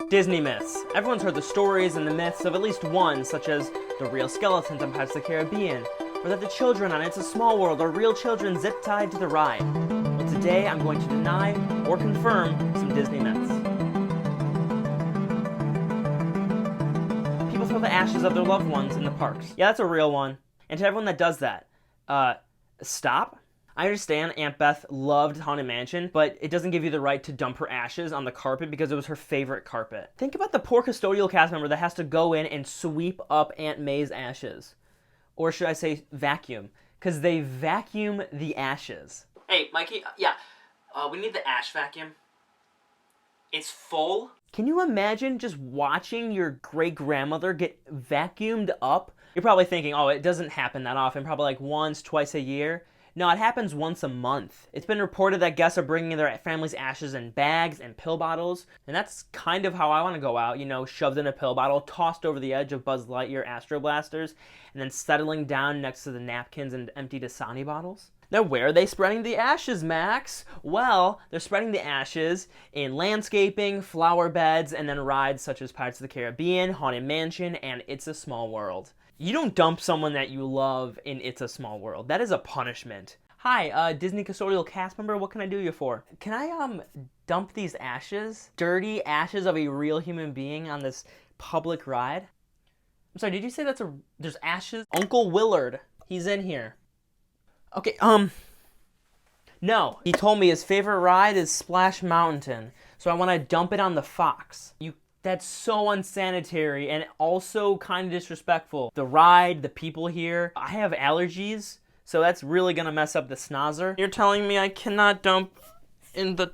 Disney myths. Everyone's heard the stories and the myths of at least one, such as the real skeletons on Pirates of the Caribbean, or that the children on It's a Small World are real children zip-tied to the ride. Well, today I'm going to deny or confirm some Disney myths. People throw the ashes of their loved ones in the parks. Yeah, that's a real one. And to everyone that does that, stop. I understand Aunt Beth loved Haunted Mansion, but it doesn't give you the right to dump her ashes on the carpet because it was her favorite carpet. Think about the poor custodial cast member that has to go in and sweep up Aunt May's ashes. Or should I say vacuum? Because they vacuum the ashes. Hey, Mikey, we need the ash vacuum. It's full. Can you imagine just watching your great-grandmother get vacuumed up? You're probably thinking, oh, it doesn't happen that often, probably like once, twice a year. No, it happens once a month. It's been reported that guests are bringing their family's ashes in bags and pill bottles, and that's kind of how I want to go out, shoved in a pill bottle, tossed over the edge of Buzz Lightyear Astro Blasters, and then settling down next to the napkins and empty Dasani bottles. Now, where are they spreading the ashes, Max? Well, they're spreading the ashes in landscaping, flower beds, and then rides such as Pirates of the Caribbean, Haunted Mansion, and It's a Small World. You don't dump someone that you love in It's a Small World. That is a punishment. Hi, Disney custodial cast member, what can I do you for? Can I, dump these ashes? Dirty ashes of a real human being on this public ride? I'm sorry, did you say there's ashes? Uncle Willard, he's in here. Okay, no. He told me his favorite ride is Splash Mountain, so I want to dump it on the Fox. That's so unsanitary and also kind of disrespectful. The ride, the people here. I have allergies, so that's really gonna mess up the snozzer. You're telling me I cannot dump in the...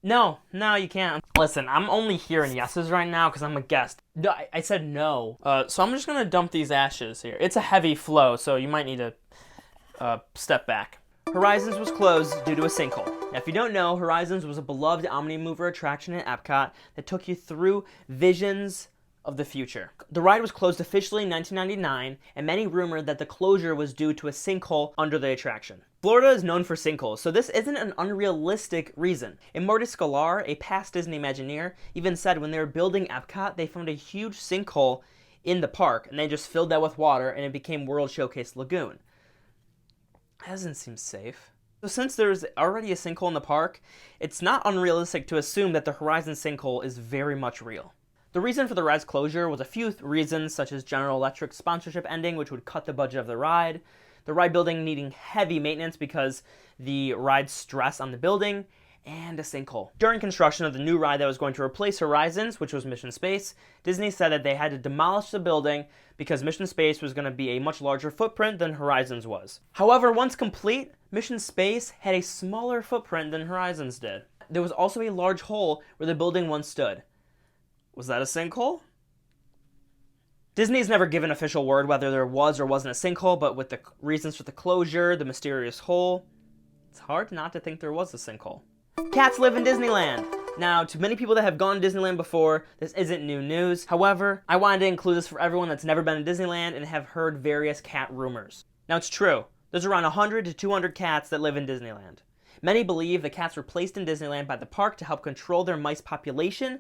No, you can't. Listen, I'm only hearing yeses right now because I'm a guest. I said no. So I'm just gonna dump these ashes here. It's a heavy flow, so you might need to step back. Horizons was closed due to a sinkhole. Now, if you don't know, Horizons was a beloved Omnimover attraction at Epcot that took you through visions of the future. The ride was closed officially in 1999, and many rumored that the closure was due to a sinkhole under the attraction. Florida is known for sinkholes, so this isn't an unrealistic reason. And Marty Sklar, a past Disney Imagineer, even said when they were building Epcot, they found a huge sinkhole in the park, and they just filled that with water, and it became World Showcase Lagoon. That doesn't seem safe. So since there's already a sinkhole in the park, it's not unrealistic to assume that the Horizon sinkhole is very much real. The reason for the ride's closure was a few reasons, such as General Electric's sponsorship ending, which would cut the budget of the ride building needing heavy maintenance because the ride's stress on the building, and a sinkhole. During construction of the new ride that was going to replace Horizons, which was Mission Space, Disney said that they had to demolish the building because Mission Space was going to be a much larger footprint than Horizons was. However, once complete, Mission Space had a smaller footprint than Horizons did. There was also a large hole where the building once stood. Was that a sinkhole? Disney's never given official word whether there was or wasn't a sinkhole, but with the reasons for the closure, the mysterious hole, it's hard not to think there was a sinkhole. Cats live in Disneyland. Now, to many people that have gone to Disneyland before, this isn't new news. However, I wanted to include this for everyone that's never been to Disneyland and have heard various cat rumors. Now, it's true. There's around 100 to 200 cats that live in Disneyland. Many believe the cats were placed in Disneyland by the park to help control their mice population,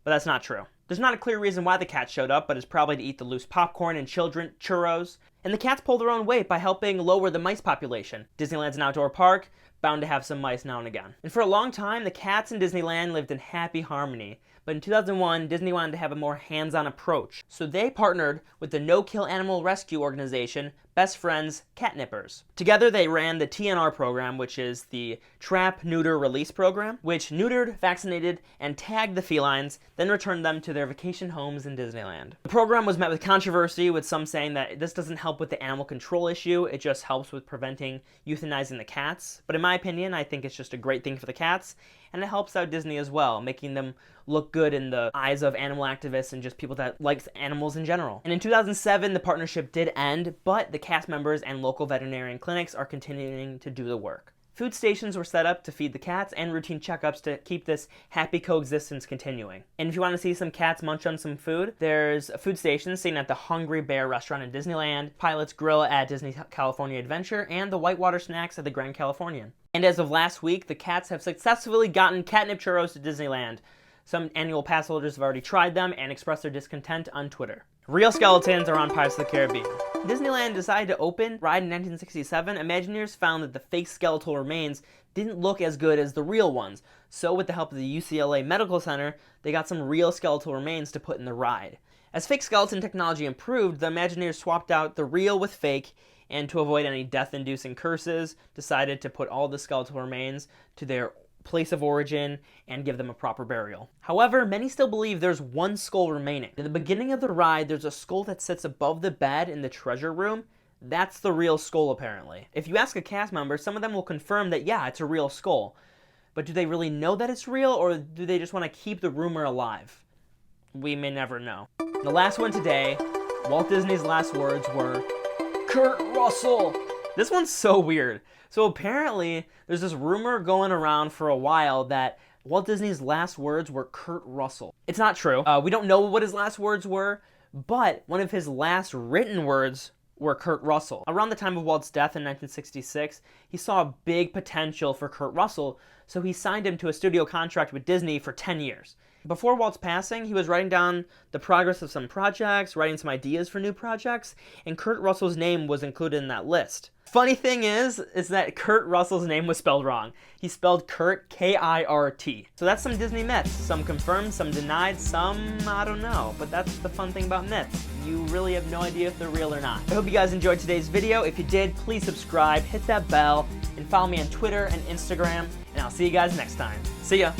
but that's not true. There's not a clear reason why the cats showed up, but it's probably to eat the loose popcorn and children churros. And the cats pull their own weight by helping lower the mice population. Disneyland's an outdoor park, bound to have some mice now and again. And for a long time, the cats in Disneyland lived in happy harmony. But in 2001, Disney wanted to have a more hands-on approach. So they partnered with the no-kill animal rescue organization, Best Friends Catnippers. Together, they ran the TNR program, which is the Trap, Neuter, Release program, which neutered, vaccinated, and tagged the felines, then returned them to their vacation homes in Disneyland. The program was met with controversy, with some saying that this doesn't help with the animal control issue, it just helps with preventing euthanizing the cats. But in my opinion, I think it's just a great thing for the cats, and it helps out Disney as well, making them look good in the eyes of animal activists and just people that like animals in general. And in 2007, the partnership did end, but the cast members and local veterinarian clinics are continuing to do the work. Food stations were set up to feed the cats and routine checkups to keep this happy coexistence continuing. And if you want to see some cats munch on some food, there's a food station seen at the Hungry Bear restaurant in Disneyland, Pilot's Grill at Disney California Adventure, and the Whitewater Snacks at the Grand Californian. And as of last week, the cats have successfully gotten catnip churros to Disneyland. Some annual pass holders have already tried them and expressed their discontent on Twitter. Real skeletons are on Pirates of the Caribbean. Disneyland decided to open ride in 1967. Imagineers found that the fake skeletal remains didn't look as good as the real ones. So with the help of the UCLA Medical Center, they got some real skeletal remains to put in the ride. As fake skeleton technology improved, the Imagineers swapped out the real with fake, and to avoid any death-inducing curses, decided to put all the skeletal remains to their place of origin and give them a proper burial. However, many still believe there's one skull remaining. In the beginning of the ride, there's a skull that sits above the bed in the treasure room. That's the real skull, apparently. If you ask a cast member, some of them will confirm that, yeah, it's a real skull. But do they really know that it's real, or do they just want to keep the rumor alive? We may never know. The last one today, Walt Disney's last words were, "Kurt Russell." This one's so weird. So apparently, there's this rumor going around for a while that Walt Disney's last words were Kurt Russell. It's not true. We don't know what his last words were, but one of his last written words were Kurt Russell. Around the time of Walt's death in 1966, he saw a big potential for Kurt Russell, so he signed him to a studio contract with Disney for 10 years. Before Walt's passing, he was writing down the progress of some projects, writing some ideas for new projects, and Kurt Russell's name was included in that list. Funny thing is that Kurt Russell's name was spelled wrong. He spelled Kurt, K-I-R-T. So that's some Disney myths. Some confirmed, some denied, some I don't know. But that's the fun thing about myths. You really have no idea if they're real or not. I hope you guys enjoyed today's video. If you did, please subscribe, hit that bell, and follow me on Twitter and Instagram. And I'll see you guys next time. See ya!